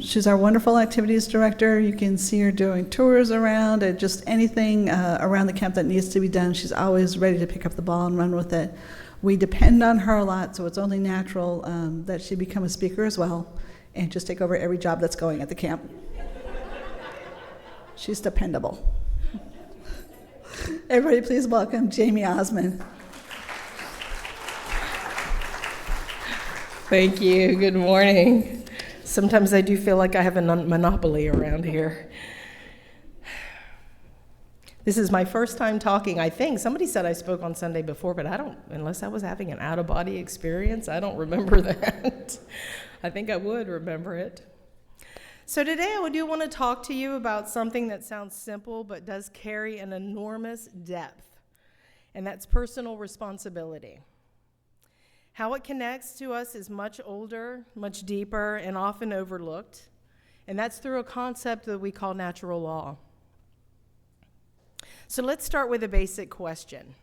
She's our wonderful activities director. You can see her doing tours around and just anything around the camp that needs to be done. She's always ready to pick up the ball and run with it. We depend on her a lot, so it's only natural that she become a speaker as well and just take over every job that's going at the camp. She's dependable. Everybody please welcome Jamie Osman. Thank you. Good morning. Sometimes I do feel like I have a monopoly around here. This is my first time talking, I think. Somebody said I spoke on Sunday before, but I don't, unless I was having an out-of-body experience, I don't remember that. I think I would remember it. So today I do want to talk to you about something that sounds simple but does carry an enormous depth, and that's personal responsibility. How it connects to us is much older, much deeper, and often overlooked, and that's through a concept that we call natural law. So let's start with a basic question.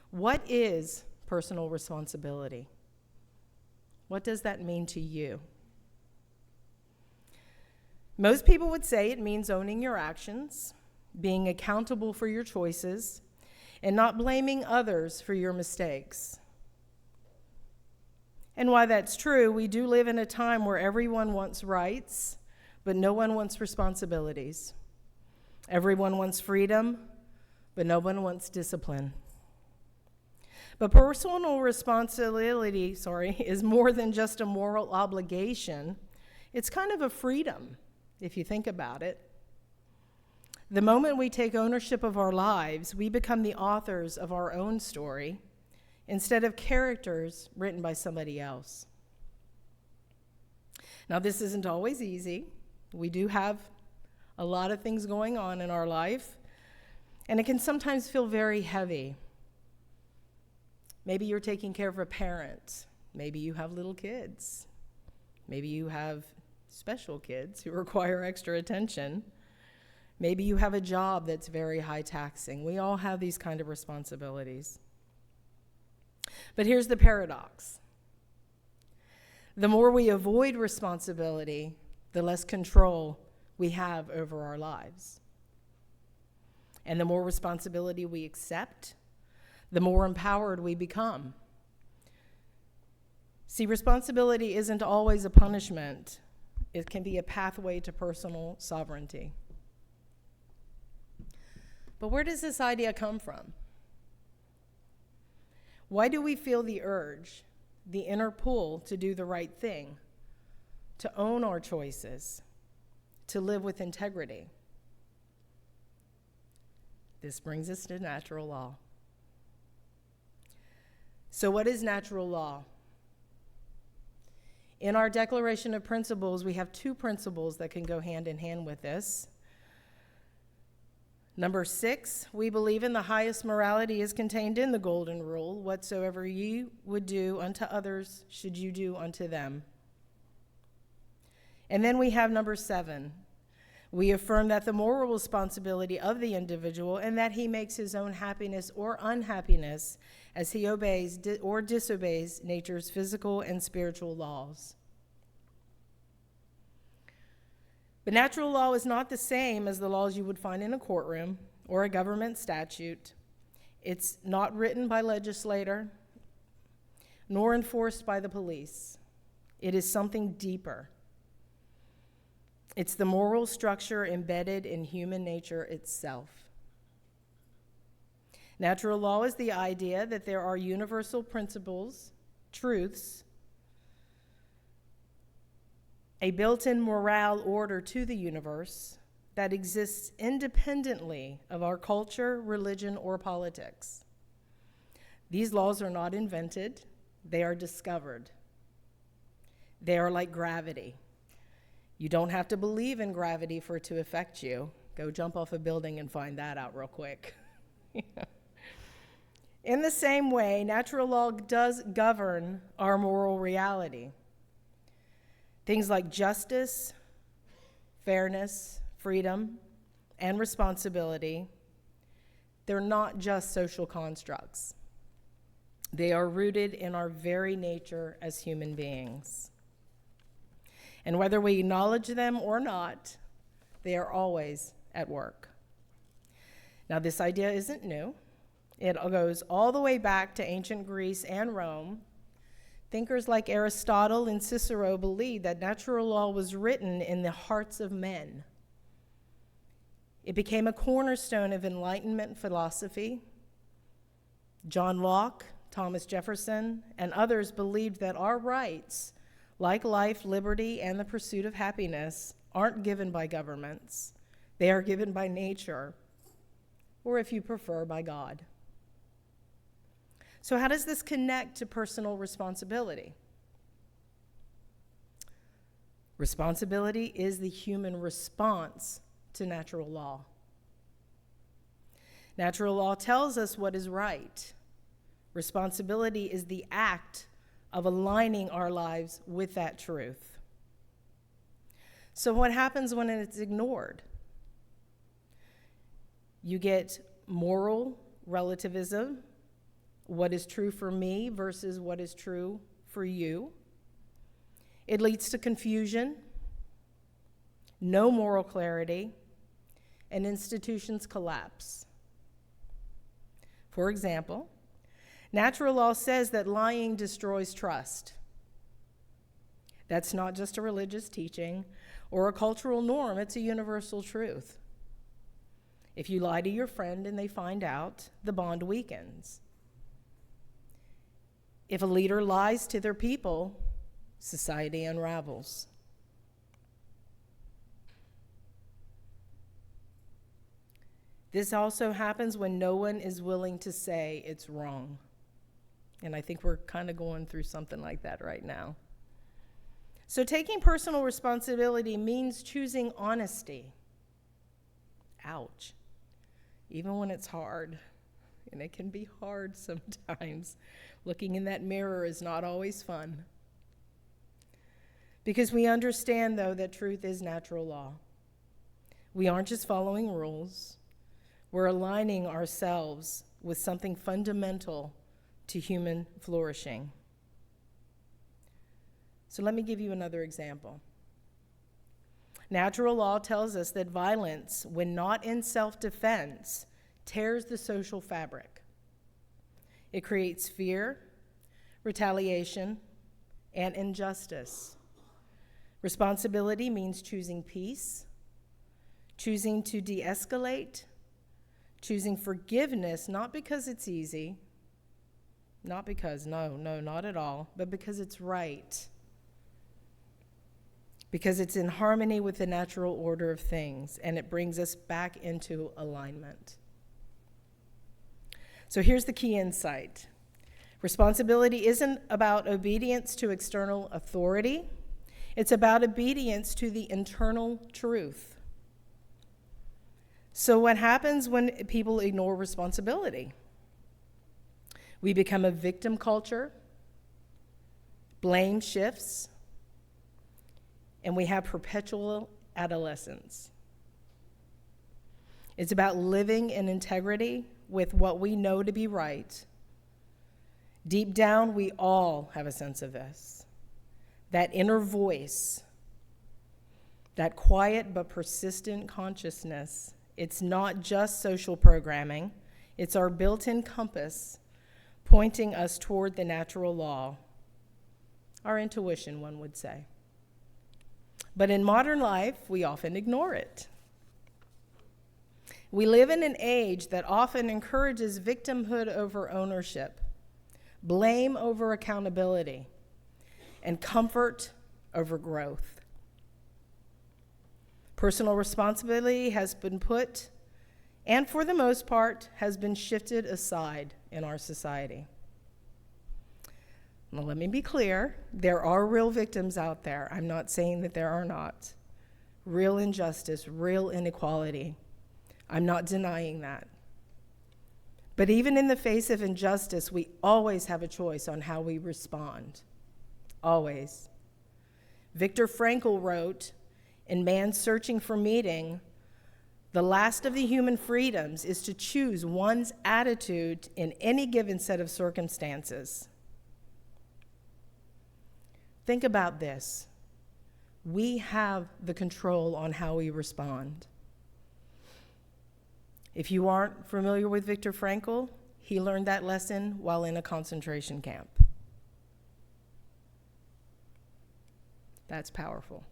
What is personal responsibility? What does that mean to you? Most people would say it means owning your actions, being accountable for your choices, and not blaming others for your mistakes. And while that's true, we do live in a time where everyone wants rights, but no one wants responsibilities. Everyone wants freedom, but no one wants discipline. But personal responsibility, is more than just a moral obligation. It's kind of a freedom, if you think about it. The moment we take ownership of our lives, we become the authors of our own story, instead of characters written by somebody else. Now, this isn't always easy. We do have a lot of things going on in our life, and it can sometimes feel very heavy. Maybe you're taking care of a parent. Maybe you have little kids. Maybe you have special kids who require extra attention. Maybe you have a job that's very high taxing. We all have these kind of responsibilities. But here's the paradox. The more we avoid responsibility, the less control we have over our lives. And the more responsibility we accept, the more empowered we become. See, responsibility isn't always a punishment. It can be a pathway to personal sovereignty. But where does this idea come from? Why do we feel the urge, the inner pull to do the right thing, to own our choices, to live with integrity? This brings us to natural law. So what is natural law? In our Declaration of Principles, we have two principles that can go hand in hand with this. Number 6, we believe in the highest morality is contained in the golden rule. Whatsoever ye would do unto others, should you do unto them. And then we have number 7. We affirm that the moral responsibility of the individual and that he makes his own happiness or unhappiness as he obeys or disobeys nature's physical and spiritual laws. But natural law is not the same as the laws you would find in a courtroom or a government statute. It's not written by legislator, nor enforced by the police. It is something deeper. It's the moral structure embedded in human nature itself. Natural law is the idea that there are universal principles, truths, a built-in morale order to the universe that exists independently of our culture, religion, or politics. These laws are not invented, they are discovered. They are like gravity. You don't have to believe in gravity for it to affect you. Go jump off a building and find that out real quick. In the same way, natural law does govern our moral reality. Things like justice, fairness, freedom, and responsibility, they're not just social constructs. They are rooted in our very nature as human beings. And whether we acknowledge them or not, they are always at work. Now, this idea isn't new. It goes all the way back to ancient Greece and Rome. Thinkers like Aristotle and Cicero believed that natural law was written in the hearts of men. It became a cornerstone of Enlightenment philosophy. John Locke, Thomas Jefferson, and others believed that our rights, like life, liberty, and the pursuit of happiness, aren't given by governments. They are given by nature, or if you prefer, by God. So how does this connect to personal responsibility? Responsibility is the human response to natural law. Natural law tells us what is right. Responsibility is the act of aligning our lives with that truth. So what happens when it's ignored? You get moral relativism, what is true for me versus what is true for you. It leads to confusion, no moral clarity, and institutions collapse. For example, natural law says that lying destroys trust. That's not just a religious teaching or a cultural norm, it's a universal truth. If you lie to your friend and they find out, the bond weakens. If a leader lies to their people, society unravels. This also happens when no one is willing to say it's wrong. And I think we're kind of going through something like that right now. So taking personal responsibility means choosing honesty. Ouch. Even when it's hard. And it can be hard sometimes. Looking in that mirror is not always fun. Because we understand, though, that truth is natural law. We aren't just following rules. We're aligning ourselves with something fundamental to human flourishing. So let me give you another example. Natural law tells us that violence, when not in self-defense, tears the social fabric. It creates fear, retaliation, and injustice. Responsibility means choosing peace, choosing to de-escalate, choosing forgiveness, not because it's easy, not at all, but because it's right. Because it's in harmony with the natural order of things, and it brings us back into alignment. So here's the key insight. Responsibility isn't about obedience to external authority. It's about obedience to the internal truth. So what happens when people ignore responsibility? We become a victim culture, blame shifts, and we have perpetual adolescence. It's about living in integrity with what we know to be right. Deep down, we all have a sense of this. That inner voice, that quiet but persistent consciousness, it's not just social programming, it's our built-in compass pointing us toward the natural law. Our intuition, one would say. But in modern life, we often ignore it. We live in an age that often encourages victimhood over ownership, blame over accountability, and comfort over growth. Personal responsibility has been put, and for the most part, has been shifted aside in our society. Now, let me be clear, there are real victims out there. I'm not saying that there are not. Real injustice, real inequality. I'm not denying that. But even in the face of injustice, we always have a choice on how we respond. Always. Viktor Frankl wrote, in Man's Searching for Meaning, the last of the human freedoms is to choose one's attitude in any given set of circumstances. Think about this. We have the control on how we respond. If you aren't familiar with Viktor Frankl, he learned that lesson while in a concentration camp. That's powerful.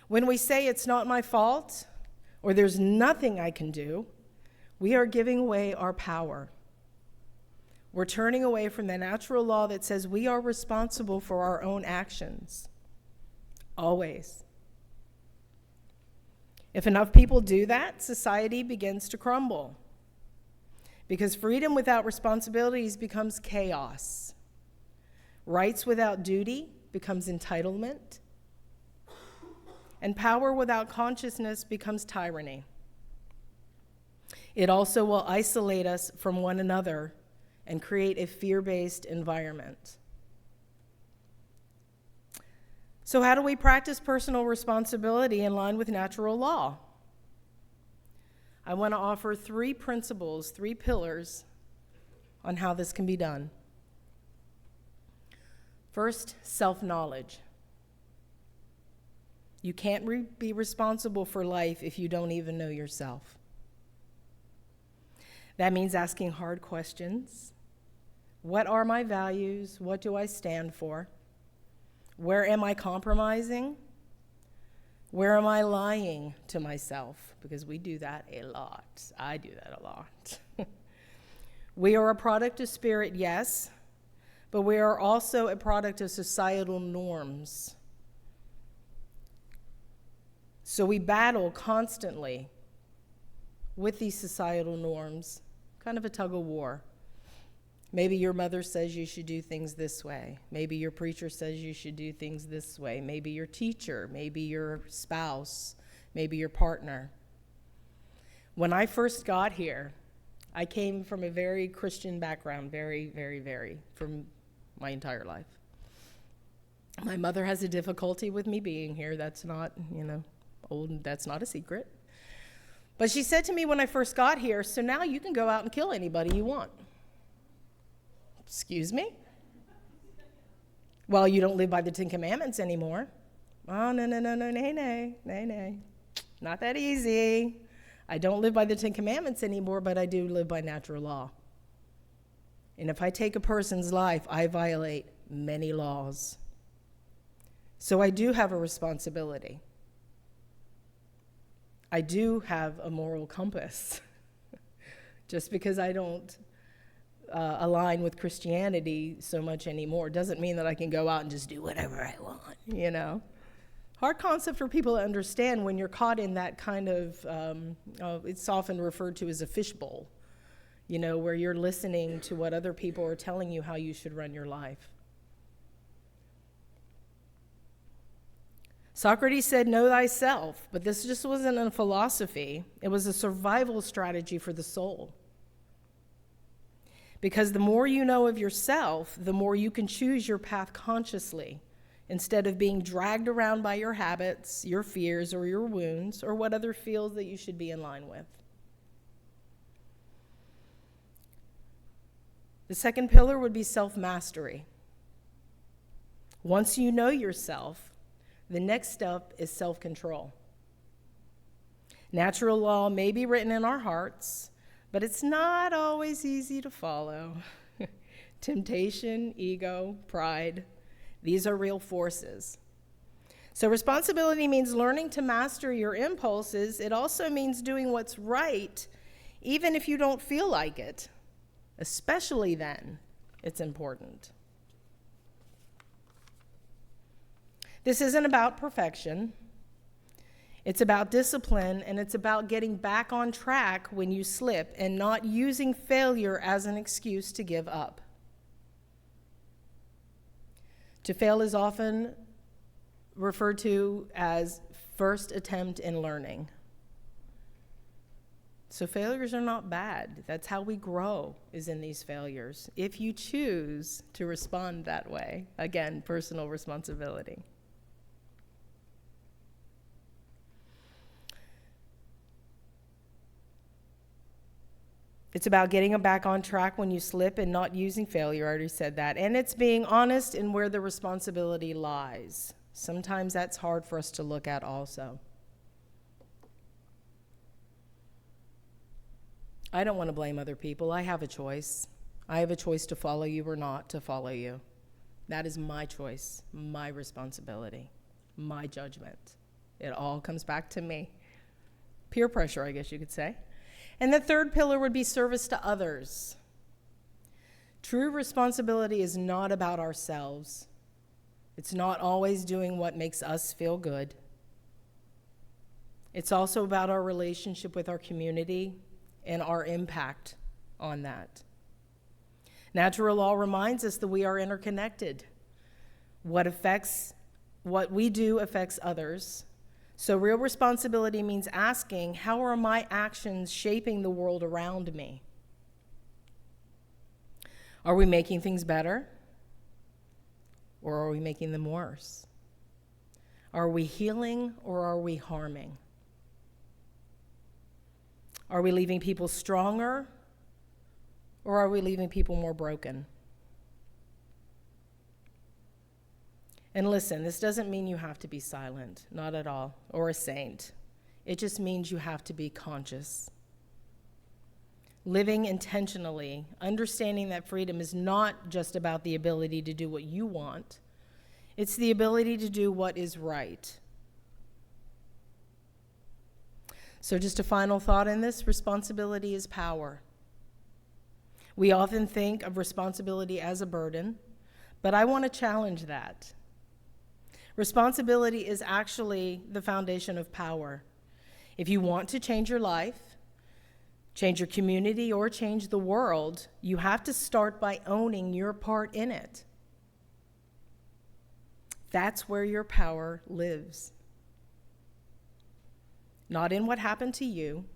When we say it's not my fault or there's nothing I can do, we are giving away our power. We're turning away from the natural law that says we are responsible for our own actions. Always. If enough people do that, society begins to crumble. Because freedom without responsibilities becomes chaos. Rights without duty becomes entitlement. And power without consciousness becomes tyranny. It also will isolate us from one another and create a fear-based environment. So how do we practice personal responsibility in line with natural law? I want to offer 3 principles, 3 pillars on how this can be done. First, self-knowledge. You can't be responsible for life if you don't even know yourself. That means asking hard questions. What are my values? What do I stand for? Where am I compromising? Where am I lying to myself? Because we do that a lot. I do that a lot. We are a product of spirit, yes, but we are also a product of societal norms. So we battle constantly with these societal norms, kind of a tug of war. Maybe your mother says you should do things this way. Maybe your preacher says you should do things this way. Maybe your teacher, maybe your spouse, maybe your partner. When I first got here, I came from a very Christian background, very, from my entire life. My mother has a difficulty with me being here. That's not, that's not a secret. But she said to me when I first got here, so now you can go out and kill anybody you want. Excuse me? Well, you don't live by the 10 Commandments anymore. Oh, no, nay. Not that easy. I don't live by the 10 Commandments anymore, but I do live by natural law. And if I take a person's life, I violate many laws. So I do have a responsibility. I do have a moral compass. Just because I don't align with Christianity so much anymore doesn't mean that I can go out and just do whatever I want, Hard concept for people to understand when you're caught in that kind of, it's often referred to as a fishbowl, where you're listening to what other people are telling you how you should run your life. Socrates said, know thyself, but this just wasn't a philosophy. It was a survival strategy for the soul. Because the more you know of yourself, the more you can choose your path consciously, instead of being dragged around by your habits, your fears, or your wounds, or what other fields that you should be in line with. The second pillar would be self-mastery. Once you know yourself, the next step is self-control. Natural law may be written in our hearts, but it's not always easy to follow. Temptation, ego, pride, these are real forces. So responsibility means learning to master your impulses. It also means doing what's right, even if you don't feel like it. Especially then, it's important. This isn't about perfection. It's about discipline, and it's about getting back on track when you slip and not using failure as an excuse to give up. To fail is often referred to as first attempt in learning. So failures are not bad. That's how we grow, is in these failures, if you choose to respond that way. Again, personal responsibility. It's about getting back on track when you slip and not using failure. I already said that. And it's being honest in where the responsibility lies. Sometimes that's hard for us to look at also. I don't want to blame other people. I have a choice. I have a choice to follow you or not to follow you. That is my choice, my responsibility, my judgment. It all comes back to me. Peer pressure, I guess you could say. And the third pillar would be service to others. True responsibility is not about ourselves. It's not always doing what makes us feel good. It's also about our relationship with our community and our impact on that. Natural law reminds us that we are interconnected. What we do affects others. So real responsibility means asking, how are my actions shaping the world around me? Are we making things better? Or are we making them worse? Are we healing or are we harming? Are we leaving people stronger or are we leaving people more broken? And listen, this doesn't mean you have to be silent, not at all, or a saint. It just means you have to be conscious. Living intentionally, understanding that freedom is not just about the ability to do what you want, it's the ability to do what is right. So just a final thought in this, responsibility is power. We often think of responsibility as a burden, but I want to challenge that. Responsibility is actually the foundation of power. If you want to change your life, change your community, or change the world, you have to start by owning your part in it. That's where your power lives. Not in what happened to you,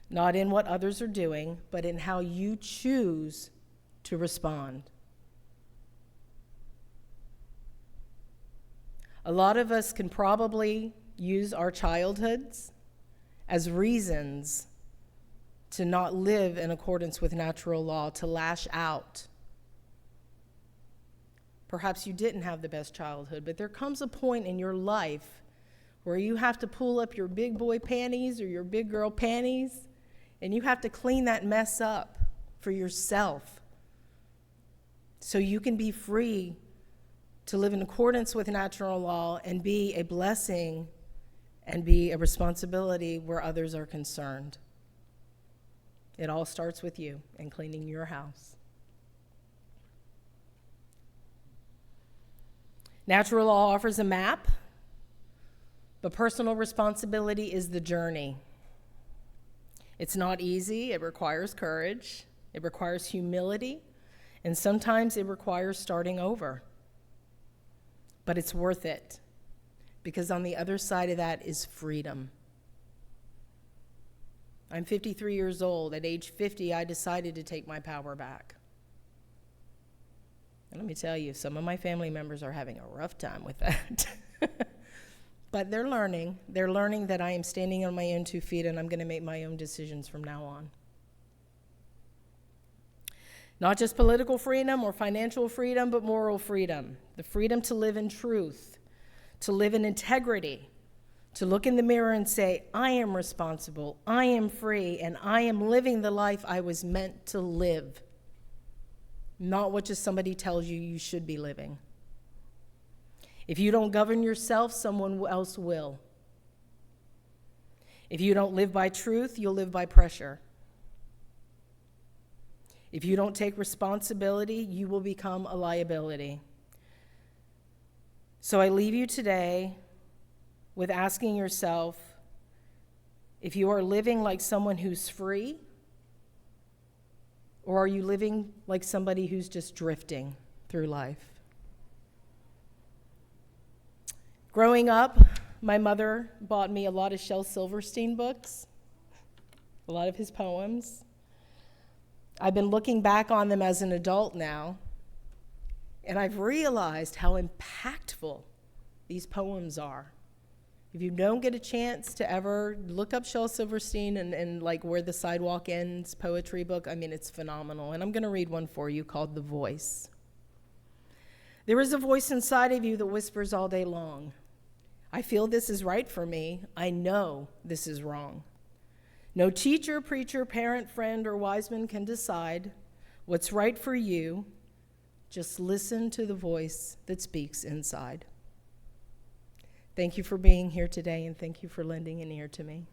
not in what others are doing, but in how you choose to respond. A lot of us can probably use our childhoods as reasons to not live in accordance with natural law, to lash out. Perhaps you didn't have the best childhood, but there comes a point in your life where you have to pull up your big boy panties or your big girl panties, and you have to clean that mess up for yourself so you can be free to live in accordance with natural law and be a blessing and be a responsibility where others are concerned. It all starts with you and cleaning your house. Natural law offers a map, but personal responsibility is the journey. It's not easy. It requires courage. It requires humility. And sometimes it requires starting over. But it's worth it, because on the other side of that is freedom. I'm 53 years old. At age 50, I decided to take my power back. And let me tell you, some of my family members are having a rough time with that. But they're learning. They're learning that I am standing on my own 2 feet and I'm going to make my own decisions from now on. Not just political freedom or financial freedom, but moral freedom. The freedom to live in truth, to live in integrity, to look in the mirror and say, I am responsible, I am free, and I am living the life I was meant to live. Not what just somebody tells you you should be living. If you don't govern yourself, someone else will. If you don't live by truth, you'll live by pressure. If you don't take responsibility, you will become a liability. So I leave you today with asking yourself if you are living like someone who's free, or are you living like somebody who's just drifting through life? Growing up, my mother bought me a lot of Shel Silverstein books, a lot of his poems. I've been looking back on them as an adult now, and I've realized how impactful these poems are. If you don't get a chance to ever look up Shel Silverstein and like Where the Sidewalk Ends poetry book, I mean, it's phenomenal. And I'm going to read one for you called The Voice. There is a voice inside of you that whispers all day long. I feel this is right for me. I know this is wrong. No teacher, preacher, parent, friend, or wise man can decide what's right for you. Just listen to the voice that speaks inside. Thank you for being here today, and thank you for lending an ear to me.